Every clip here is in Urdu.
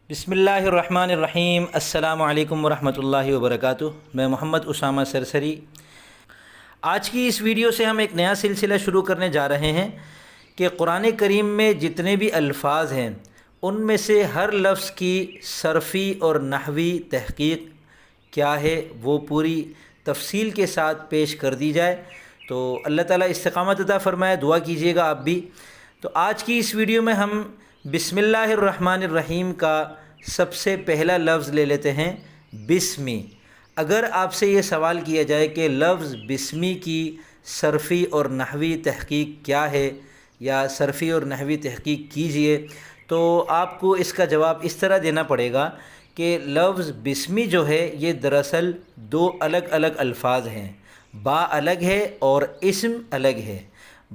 بسم اللہ الرحمن الرحیم۔ السلام علیکم ورحمۃ اللہ وبرکاتہ۔ میں محمد اسامہ سرسری۔ آج کی اس ویڈیو سے ہم ایک نیا سلسلہ شروع کرنے جا رہے ہیں کہ قرآن کریم میں جتنے بھی الفاظ ہیں ان میں سے ہر لفظ کی صرفی اور نحوی تحقیق کیا ہے وہ پوری تفصیل کے ساتھ پیش کر دی جائے، تو اللہ تعالیٰ استقامت عطا فرمائے۔ دعا کیجیے گا آپ بھی۔ تو آج کی اس ویڈیو میں ہم بسم اللہ الرحمن الرحیم کا سب سے پہلا لفظ لے لیتے ہیں، بسمی۔ اگر آپ سے یہ سوال کیا جائے کہ لفظ بسمی کی صرفی اور نحوی تحقیق کیا ہے یا صرفی اور نحوی تحقیق کیجئے، تو آپ کو اس کا جواب اس طرح دینا پڑے گا کہ لفظ بسمی جو ہے یہ دراصل دو الگ الگ الفاظ ہیں، با الگ ہے اور اسم الگ ہے۔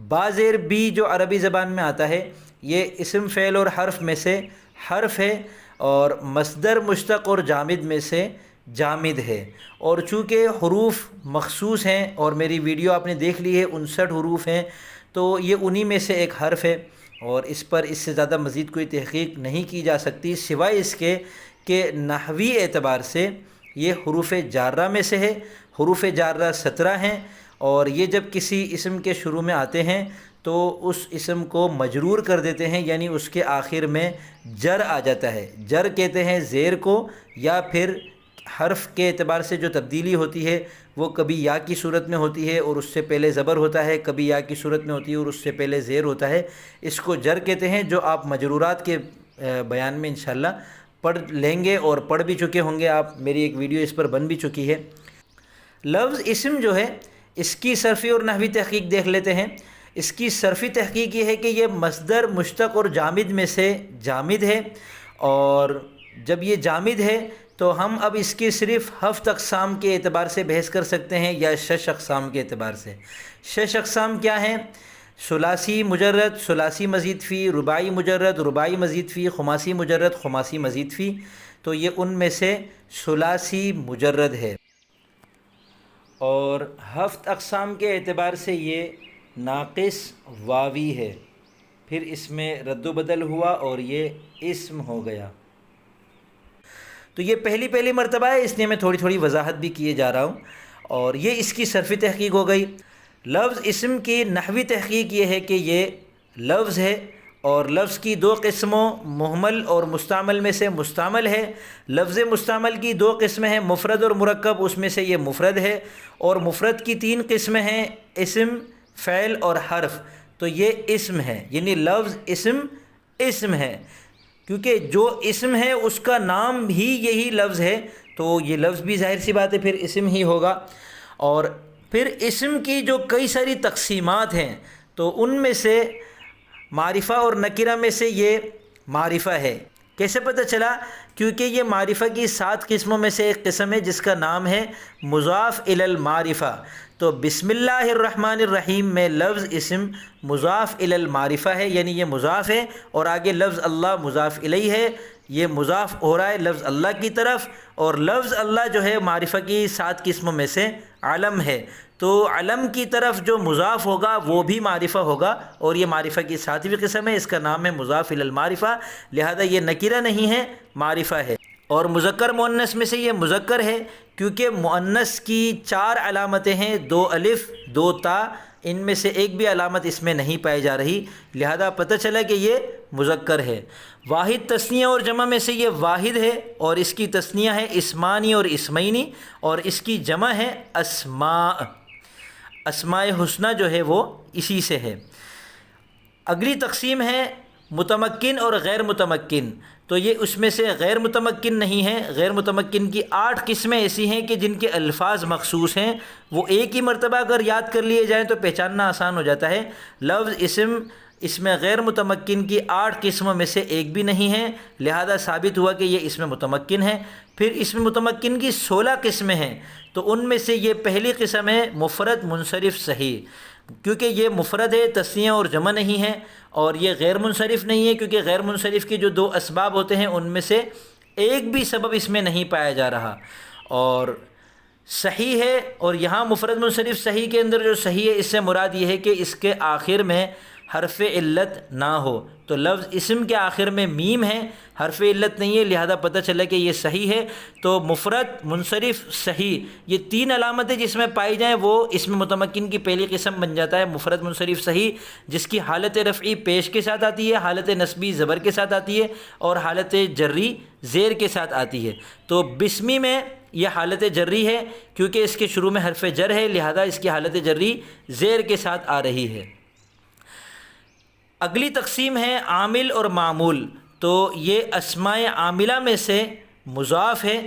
با زیر بی جو عربی زبان میں آتا ہے یہ اسم فعل اور حرف میں سے حرف ہے، اور مصدر مشتق اور جامد میں سے جامد ہے۔ اور چونکہ حروف مخصوص ہیں اور میری ویڈیو آپ نے دیکھ لی ہے 59 حروف ہیں، تو یہ انہی میں سے ایک حرف ہے، اور اس پر اس سے زیادہ مزید کوئی تحقیق نہیں کی جا سکتی سوائے اس کے کہ نحوی اعتبار سے یہ حروف جارہ میں سے ہے۔ حروف جارہ 17 ہیں، اور یہ جب کسی اسم کے شروع میں آتے ہیں تو اس اسم کو مجرور کر دیتے ہیں، یعنی اس کے آخر میں جر آ جاتا ہے۔ جر کہتے ہیں زیر کو، یا پھر حرف کے اعتبار سے جو تبدیلی ہوتی ہے وہ کبھی یا کی صورت میں ہوتی ہے اور اس سے پہلے زبر ہوتا ہے، کبھی یا کی صورت میں ہوتی ہے اور اس سے پہلے زیر ہوتا ہے۔ اس کو جر کہتے ہیں، جو آپ مجرورات کے بیان میں انشاءاللہ پڑھ لیں گے، اور پڑھ بھی چکے ہوں گے آپ، میری ایک ویڈیو اس پر بن بھی چکی ہے۔ لفظ اسم جو ہے اس کی صرفی اور نحوی تحقیق دیکھ لیتے ہیں۔ اس کی صرفی تحقیق یہ ہے کہ یہ مصدر مشتق اور جامد میں سے جامد ہے، اور جب یہ جامد ہے تو ہم اب اس کی صرف 7 اقسام کے اعتبار سے بحث کر سکتے ہیں، یا 6 اقسام کے اعتبار سے۔ 6 اقسام کیا ہیں؟ ثلاثی مجرد، ثلاثی مزید فی، رباعی مجرد، رباعی مزید فی، خماسی مجرد، خماسی مزید فی۔ تو یہ ان میں سے ثلاثی مجرد ہے، اور 7 اقسام کے اعتبار سے یہ ناقص واوی ہے، پھر اس میں رد و بدل ہوا اور یہ اسم ہو گیا۔ تو یہ پہلی مرتبہ ہے، اس لیے میں تھوڑی وضاحت بھی کیے جا رہا ہوں، اور یہ اس کی صرفی تحقیق ہو گئی۔ لفظ اسم کی نحوی تحقیق یہ ہے کہ یہ لفظ ہے، اور لفظ کی 2 قسموں مہمل اور مستعمل میں سے مستعمل ہے۔ لفظ مستعمل کی 2 قسمیں ہیں، مفرد اور مرکب، اس میں سے یہ مفرد ہے، اور مفرد کی 3 قسمیں ہیں، اسم، فعل اور حرف۔ تو یہ اسم ہے، یعنی لفظ اسم ہے، کیونکہ جو اسم ہے اس کا نام ہی یہی لفظ ہے، تو یہ لفظ بھی ظاہر سی بات ہے پھر اسم ہی ہوگا۔ اور پھر اسم کی جو کئی ساری تقسیمات ہیں، تو ان میں سے معرفہ اور نکرہ میں سے یہ معرفہ ہے۔ کیسے پتہ چلا؟ کیونکہ یہ معرفہ کی 7 قسموں میں سے ایک قسم ہے جس کا نام ہے مضاف الی المعرفہ۔ تو بسم اللہ الرحمن الرحیم میں لفظ اسم مضاف الی المعرفہ ہے، یعنی یہ مضاف ہے، اور آگے لفظ اللہ مضاف الیہ ہے، یہ مضاف ہو رہا ہے لفظ اللہ کی طرف، اور لفظ اللہ جو ہے معرفہ کی 7 قسموں میں سے علم ہے، تو علم کی طرف جو مضاف ہوگا وہ بھی معرفہ ہوگا، اور یہ معرفہ کی 7ویں قسم ہے، اس کا نام ہے مضاف الی المعرفہ، لہذا یہ نکرہ نہیں ہے، معرفہ ہے۔ اور مذکر مؤنث میں سے یہ مذکر ہے، کیونکہ مؤنث کی 4 علامتیں ہیں، 2 الف 2 تا، ان میں سے ایک بھی علامت اس میں نہیں پائی جا رہی، لہذا پتہ چلا کہ یہ مذکر ہے۔ واحد تثنیہ اور جمع میں سے یہ واحد ہے، اور اس کی تثنیہ ہے اسمانی اور اسمینی، اور اس کی جمع ہے اسماء۔ اسماء حسنہ جو ہے وہ اسی سے ہے۔ اگلی تقسیم ہے متمکن اور غیر متمکن، تو یہ اس میں سے غیر متمکن نہیں ہے۔ غیر متمکن کی 8 قسمیں ایسی ہیں کہ جن کے الفاظ مخصوص ہیں، وہ ایک ہی مرتبہ اگر یاد کر لیے جائیں تو پہچاننا آسان ہو جاتا ہے۔ لفظ اسم اس میں غیر متمکن کی 8 قسموں میں سے ایک بھی نہیں ہے، لہذا ثابت ہوا کہ یہ اسم متمکن ہے۔ پھر اسم متمکن کی 16 قسمیں ہیں، تو ان میں سے یہ پہلی قسم ہے مفرد منصرف صحیح، کیونکہ یہ مفرد ہے، تثنیہ اور جمع نہیں ہے، اور یہ غیر منصرف نہیں ہے کیونکہ غیر منصرف کے جو 2 اسباب ہوتے ہیں ان میں سے ایک بھی سبب اس میں نہیں پایا جا رہا، اور صحیح ہے۔ اور یہاں مفرد منصرف صحیح کے اندر جو صحیح ہے، اس سے مراد یہ ہے کہ اس کے آخر میں حرف علت نہ ہو۔ تو لفظ اسم کے آخر میں میم ہے، حرف علت نہیں ہے، لہذا پتہ چلا کہ یہ صحیح ہے۔ تو مفرد، منصرف، صحیح، یہ تین علامتیں جس میں پائی جائیں وہ اسم متمکن کی پہلی قسم بن جاتا ہے، مفرد، منصرف، صحیح، جس کی حالت رفعی پیش کے ساتھ آتی ہے، حالت نصبی زبر کے ساتھ آتی ہے، اور حالت جری زیر کے ساتھ آتی ہے۔ تو بسمی میں یہ حالت جری ہے کیونکہ اس کے شروع میں حرف جر ہے، لہذا اس کی حالت جری زیر کے ساتھ آ رہی ہے۔ اگلی تقسیم ہے عامل اور معمول۔ تو یہ اسماء عاملہ میں سے مضاف ہے،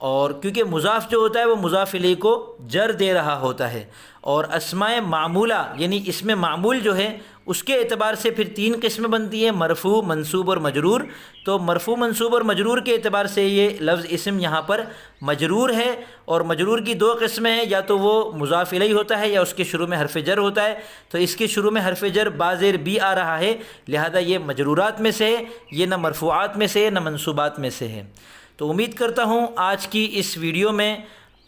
اور کیونکہ مضاف جو ہوتا ہے وہ مضاف الیہ کو جر دے رہا ہوتا ہے، اور اسماء معمولہ یعنی اسم معمول جو ہے اس کے اعتبار سے پھر تین قسمیں بنتی ہیں، مرفوع، منصوب اور مجرور۔ تو مرفوع، منصوب اور مجرور کے اعتبار سے یہ لفظ اسم یہاں پر مجرور ہے، اور مجرور کی دو قسمیں ہیں، یا تو وہ مضاف الیہ ہوتا ہے یا اس کے شروع میں حرف جر ہوتا ہے۔ تو اس کے شروع میں حرف جر بازیر بی آ رہا ہے، لہذا یہ مجرورات میں سے ہے، یہ نہ مرفوعات میں سے ہے نہ منصوبات میں سے ہے۔ تو امید کرتا ہوں آج کی اس ویڈیو میں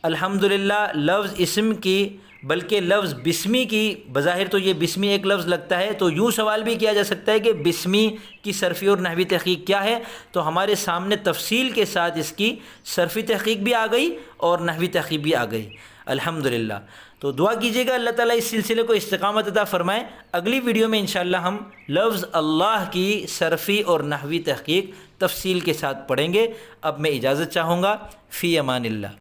الحمدللہ لفظ اسم کی بلکہ لفظ بسمی کی، بظاہر تو یہ بسمی ایک لفظ لگتا ہے، تو یوں سوال بھی کیا جا سکتا ہے کہ بسمی کی صرفی اور نحوی تحقیق کیا ہے، تو ہمارے سامنے تفصیل کے ساتھ اس کی صرفی تحقیق بھی آ گئی اور نحوی تحقیق بھی آ گئی الحمدللہ۔ تو دعا کیجیے گا اللہ تعالیٰ اس سلسلے کو استقامت عطا فرمائے۔ اگلی ویڈیو میں انشاءاللہ ہم لفظ اللہ کی صرفی اور نحوی تحقیق تفصیل کے ساتھ پڑھیں گے۔ اب میں اجازت چاہوں گا، فی امان اللہ۔